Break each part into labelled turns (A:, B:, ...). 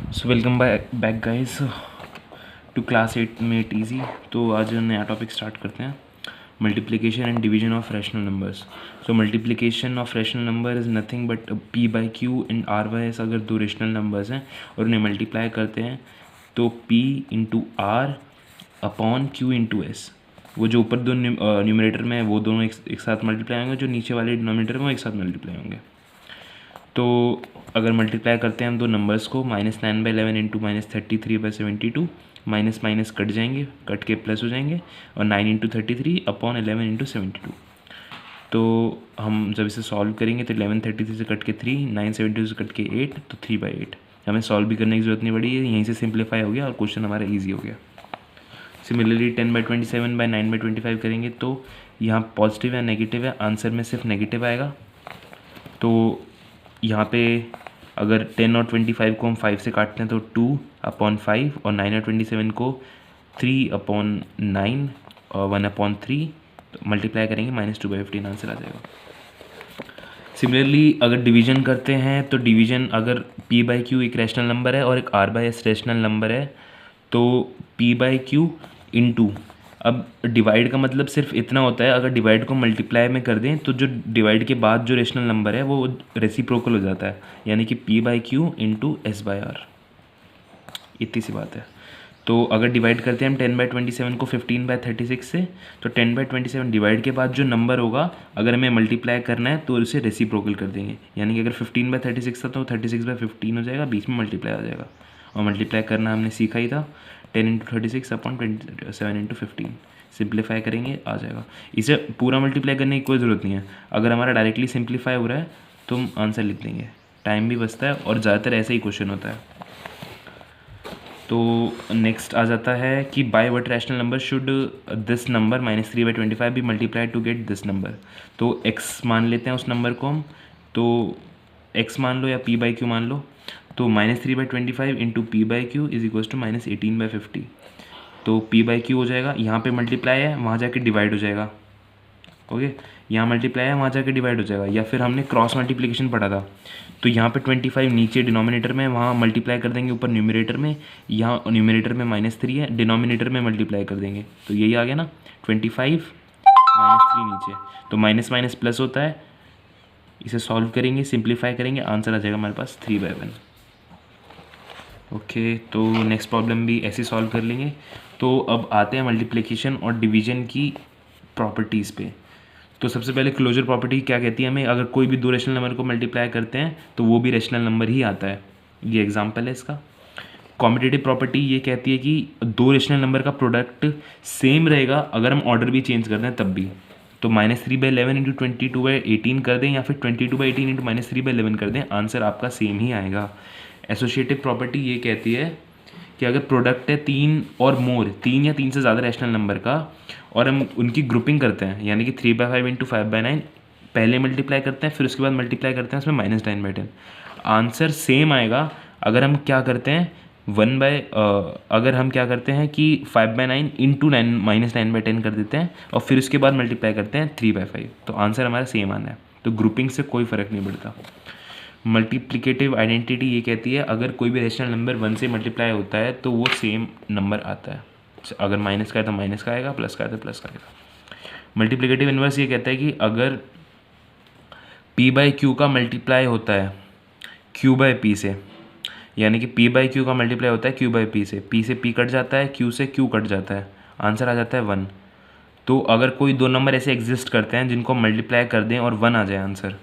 A: So welcome back guys to class 8 में easy. तो आज नया टॉपिक स्टार्ट करते हैं, multiplication and division of rational numbers. So multiplication of rational number is nothing but p by q and r by s. अगर दो rational numbers हैं और उन्हें मल्टीप्लाई करते हैं तो p into r upon q into s. वो जो ऊपर दो न्यूमरेटर में है वो दोनों एक साथ मल्टीप्लाई होंगे, जो नीचे वाले डिनोमिनेटर में वो एक साथ मल्टीप्लाई होंगे। तो अगर मल्टीप्लाई करते हैं हम दो नंबर्स को, -9/11 इंटू -33/72, माइनस माइनस कट जाएंगे, कट के प्लस हो जाएंगे, और 9 इंटू 33 अपॉन 11 इंटू 72। तो हम जब इसे सॉल्व करेंगे तो 11/33 से कट के 3, 9/72 से कट के 8, तो 3/8। हमें सॉल्व भी करने की ज़रूरत नहीं पड़ी है, यहीं से सिंप्लीफाई हो गया और क्वेश्चन हमारा ईजी हो गया। सिमिलरली 10/27/9/25 करेंगे तो यहाँ पॉजिटिव या नेगेटिव है, आंसर में सिर्फ नेगेटिव आएगा। तो यहाँ पे अगर 10 और 25 को हम 5 से काटते हैं तो 2/5, और 9 और 27 को 3/9 और 1/3, तो मल्टीप्लाई करेंगे -2/15 आंसर आ जाएगा। सिमिलरली अगर डिवीजन करते हैं तो डिवीजन अगर p बाई क्यू एक रैशनल नंबर है और एक r by S rational number है तो p बाई क्यू इंटू, अब डिवाइड का मतलब सिर्फ इतना होता है, अगर डिवाइड को मल्टीप्लाई में कर दें तो जो डिवाइड के बाद जो रेशनल नंबर है वो रेसिप्रोकल हो जाता है, यानी कि p by q into s by r. इतनी सी बात है। तो अगर डिवाइड करते हैं हम 10/27 को 15/36 से, तो 10/27 डिवाइड के बाद जो नंबर होगा अगर हमें मल्टीप्लाई करना है तो उसे रेसिप्रोकल कर देंगे, यानी कि अगर 15/36 था तो 36/15 हो जाएगा, बीच में मल्टीप्लाई आ जाएगा। और मल्टीप्लाई करना हमने सीखा ही था, 10 इंटू 36 अपॉन 27 इंटू 15। सिंप्लीफाई करेंगे आ जाएगा। इसे पूरा मल्टीप्लाई करने की कोई ज़रूरत नहीं है, अगर हमारा डायरेक्टली सिंप्लीफाई हो रहा है तो हम आंसर लिख देंगे, टाइम भी बचता है और ज़्यादातर ऐसे ही क्वेश्चन होता है। तो नेक्स्ट आ जाता है कि by what rational number should this number -3/25 भी multiply to get this number. तो x मान लेते हैं उस नंबर को हम, तो x मान लो या p बाई क्यू मान लो, तो -3/25 into p by q is equals to -18/50। तो p बाई क्यू हो जाएगा, यहाँ पे मल्टीप्लाई है वहाँ जाके डिवाइड हो जाएगा। ओके, यहाँ मल्टीप्लाई है वहाँ जाके डिवाइड हो जाएगा, या फिर हमने क्रॉस मल्टीप्लिकेशन पढ़ा था, तो यहाँ पे 25 नीचे डिनोमिनेटर में, वहाँ मल्टीप्लाई कर देंगे ऊपर न्यूमरेटर में, यहाँ न्यूमरेटर में -3 है, डिनोमिनेटर में मल्टीप्लाई कर देंगे, तो यही आ गया ना 25 -3 नीचे, तो माइनस माइनस प्लस होता है। इसे सॉल्व करेंगे, सिंप्लीफाई करेंगे, आंसर आ जाएगा हमारे पास 3/1। ओके, तो नेक्स्ट प्रॉब्लम भी ऐसे सॉल्व कर लेंगे। तो अब आते हैं मल्टीप्लिकेशन और डिवीजन की प्रॉपर्टीज़ पे। तो सबसे पहले क्लोजर प्रॉपर्टी क्या कहती है हमें, अगर कोई भी दो रेशनल नंबर को मल्टीप्लाई करते हैं तो वो भी रेशनल नंबर ही आता है। ये एग्जांपल है इसका। कॉम्पिटिटिव प्रॉपर्टी ये कहती है कि दो रेशनल नंबर का प्रोडक्ट सेम रहेगा अगर हम ऑर्डर भी चेंज कर दें तब भी। तो -3/11 इंटू 22/18 कर दें या फिर 22/18 इंटू -3/11 कर दें, आंसर आपका सेम ही आएगा। एसोसिएटिव प्रॉपर्टी ये कहती है कि अगर प्रोडक्ट है तीन या तीन से ज़्यादा रैशनल नंबर का और हम उनकी ग्रुपिंग करते हैं, यानी कि 3/5 इंटू 5/9 पहले मल्टीप्लाई करते हैं, फिर उसके बाद मल्टीप्लाई करते हैं उसमें -9/10, आंसर सेम आएगा। अगर हम क्या करते हैं अगर हम क्या करते हैं कि 5/9 इंटू -9/10 कर देते हैं और फिर उसके बाद मल्टीप्लाई करते हैं 3/5, तो आंसर हमारा सेम आना है। तो ग्रुपिंग से कोई फ़र्क नहीं पड़ता। मल्टीप्लिकेटिव आइडेंटिटी ये कहती है अगर कोई भी रेशनल नंबर 1 से मल्टीप्लाई होता है तो वो सेम नंबर आता है, अगर माइनस का है तो माइनस का आएगा, प्लस का है तो प्लस का आएगा। मल्टीप्लिकेटिव इन्वर्स ये कहता है कि अगर p बाई क्यू का मल्टीप्लाई होता है q बाई p से, यानी कि p बाई क्यू का मल्टीप्लाई होता है q बाई p से p कट जाता है, q से q कट जाता है, आंसर आ जाता है 1। तो अगर कोई दो नंबर ऐसे एग्जिस्ट करते हैं जिनको मल्टीप्लाई कर दें और 1 आ जाए आंसर,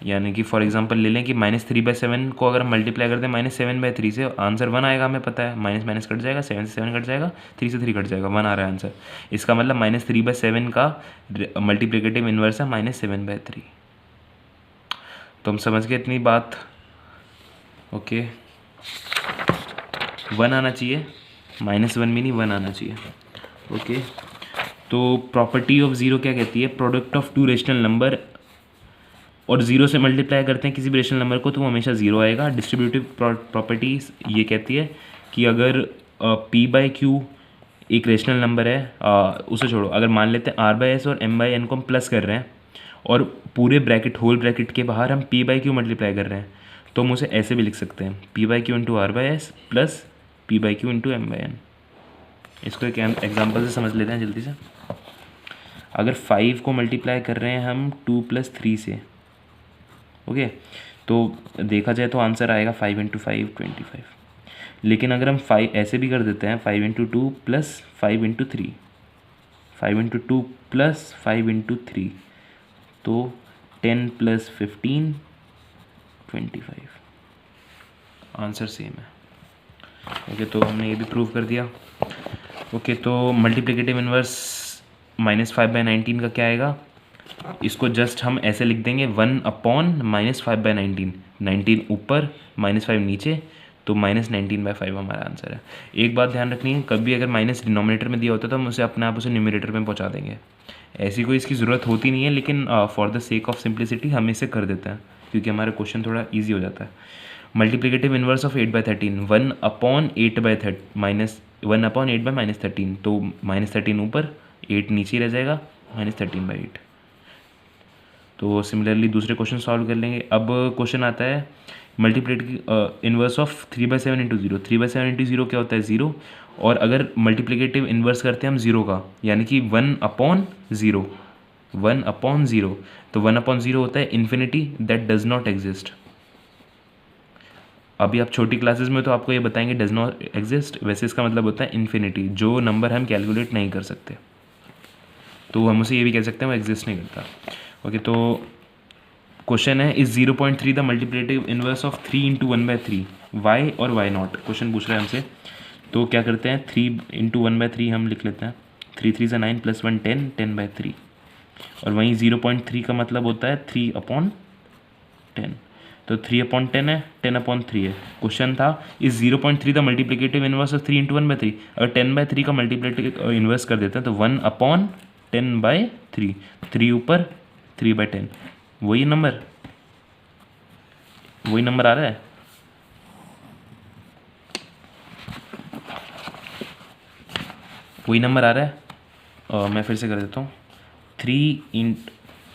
A: यानी कि फॉर एग्जांपल ले लें कि -3/7 को अगर हम मल्टीप्लाई कर दें -7/3 से, आंसर 1 आएगा, हमें पता है माइनस माइनस कट जाएगा, 7 से 7 कट जाएगा, 3 से 3 कट जाएगा, 1 आ रहा है आंसर। इसका मतलब -3/7 का मल्टीप्लिकेटिव इन्वर्स है -7/3। तो हम समझ गए इतनी बात। ओके, 1 आना चाहिए, -1 भी नहीं, 1 आना चाहिए। ओके, तो प्रॉपर्टी ऑफ ज़ीरो क्या कहती है, product of two rational number और ज़ीरो से मल्टीप्लाई करते हैं किसी भी रेशनल नंबर को तो वो हमेशा ज़ीरो आएगा। डिस्ट्रीब्यूटिव प्रॉपर्टीज़ ये कहती है कि अगर p बाई क्यू एक रेशनल नंबर है, उसे छोड़ो, अगर मान लेते हैं r बाई एस और m बाई एन को हम प्लस कर रहे हैं और पूरे ब्रैकेट होल ब्रैकेट के बाहर हम p बाई क्यू मल्टीप्लाई कर रहे हैं, तो हम उसे ऐसे भी लिख सकते हैं P/Q into R/S plus P/Q into M/N। इसको एक एग्जाम्पल से समझ लेते हैं जल्दी से। अगर 5 को मल्टीप्लाई कर रहे हैं हम 2 + 3 से, ओके, तो देखा जाए तो आंसर आएगा 5 × 5 25। लेकिन अगर हम 5 ऐसे भी कर देते हैं 5 × 2 + 5 × 3, 5 × 2 + 5 × 3, तो 10 + 15 25, आंसर सेम है। ओके, तो हमने ये भी प्रूव कर दिया। ओके, तो मल्टीप्लिकेटिव इन्वर्स -5/19 का क्या आएगा, इसको जस्ट हम ऐसे लिख देंगे 1/-5/19, 19 ऊपर -5 नीचे, तो -19/5 हमारा आंसर है। एक बात ध्यान रखनी है, कभी अगर माइनस डिनोमिनेटर में दिया होता है तो हम उसे अपने आप उसे न्यूमरेटर में पहुंचा देंगे। ऐसी कोई इसकी ज़रूरत होती नहीं है, लेकिन for the sake of simplicity हम इसे कर देते हैं क्योंकि हमारा क्वेश्चन थोड़ा ईजी हो जाता है। मल्टीप्लिकेटिव इन्वर्स ऑफ 8/13, 1/8/13 -1/8/-13, तो -13 ऊपर 8 नीचे रह जाएगा, -13/8। तो सिमिलरली दूसरे क्वेश्चन सॉल्व कर लेंगे। अब क्वेश्चन आता है मल्टीप्लिकेटिव इन्वर्स ऑफ 3/7 × 0। 3/7 × 0 क्या होता है, 0। और अगर मल्टीप्लिकेटिव इन्वर्स करते हैं हम 0 का, यानी कि 1/0, 1/0, तो 1/0 होता है infinity that does not exist. अभी आप छोटी क्लासेस में तो आपको ये बताएंगे डज नॉट एग्जिस्ट, वैसे इसका मतलब होता है इन्फिनिटी, जो नंबर हम कैलकुलेट नहीं कर सकते। तो हम उसे ये भी कह सकते हैं वो एग्जिस्ट नहीं करता। ओके, तो क्वेश्चन है is 0.3 the multiplicative inverse of 3 × 1/3 why और वाई नॉट। क्वेश्चन पूछ रहा है हमसे, तो क्या करते हैं 3 × 1/3 हम लिख लेते हैं, 3 × 3 = 9 + 1 10, 10/3। और वहीं 0.3 का मतलब होता है 3/10, तो 3/10 है, 10/3 है। क्वेश्चन था is 0.3 the multiplicative inverse of 3 × 1/3। अगर 10/3 का मल्टीप्लिकेटिव इन्वर्स कर देते हैं तो 1/10/3, 3 ऊपर 3/10, वही नंबर आ रहा है। वही नंबर आ रहा है। मैं फिर से कर देता हूँ, 3 ×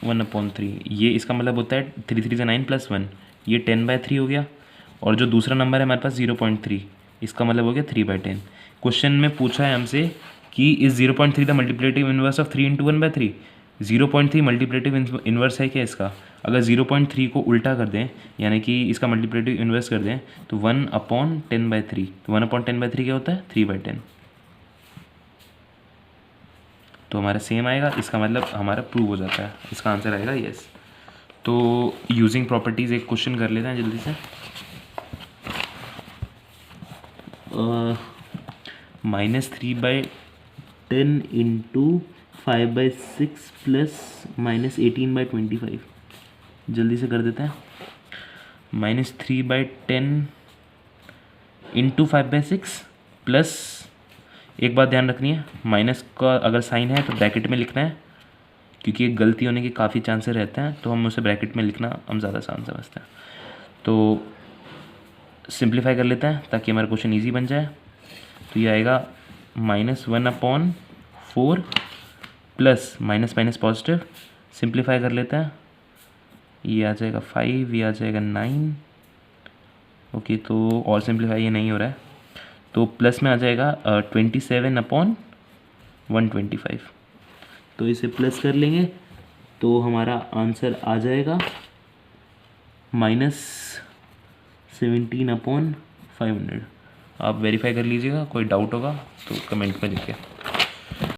A: 1/3, ये इसका मतलब होता है 3 × 3 = 9 + 1, ये 10/3 हो गया। और जो दूसरा नंबर है हमारे पास 0.3, इसका मतलब हो गया 3/10। क्वेश्चन में पूछा है हमसे कि is 0.3 the multiplicative inverse of 3 × 1/3। 0.3 multiplicative inverse है क्या इसका। अगर 0.3 को उल्टा कर दें, यानी कि इसका मल्टीप्लिकेटिव इन्वर्स कर दें, तो 1/10/3, तो 1/10/3 क्या होता है 3/10। तो हमारा सेम आएगा, इसका मतलब हमारा प्रूव हो जाता है, इसका आंसर आएगा यस। तो यूजिंग प्रॉपर्टीज़ एक क्वेश्चन कर लेते हैं जल्दी से। -3/10 × 5/6 प्लस -18/25, जल्दी से कर देते हैं। -3/10 × 5/6 प्लस, एक बात ध्यान रखनी है, माइनस का अगर साइन है तो ब्रैकेट में लिखना है, क्योंकि गलती होने के काफ़ी चांसेस रहते हैं, तो हम उसे ब्रैकेट में लिखना हम ज़्यादा आसान समझते हैं। तो सिंप्लीफाई कर लेते हैं ताकि हमारा क्वेश्चन ईजी बन जाए। तो ये आएगा -1/4 प्लस माइनस पॉजिटिव, सिंप्लीफाई कर लेते हैं, ये आ जाएगा 5, ये आ जाएगा 9। ओके, तो और सिंप्लीफाई ये नहीं हो रहा है, तो प्लस में आ जाएगा 27/125। तो इसे प्लस कर लेंगे तो हमारा आंसर आ जाएगा -17/500। आप वेरीफाई कर लीजिएगा, कोई डाउट होगा तो कमेंट में लिखिए।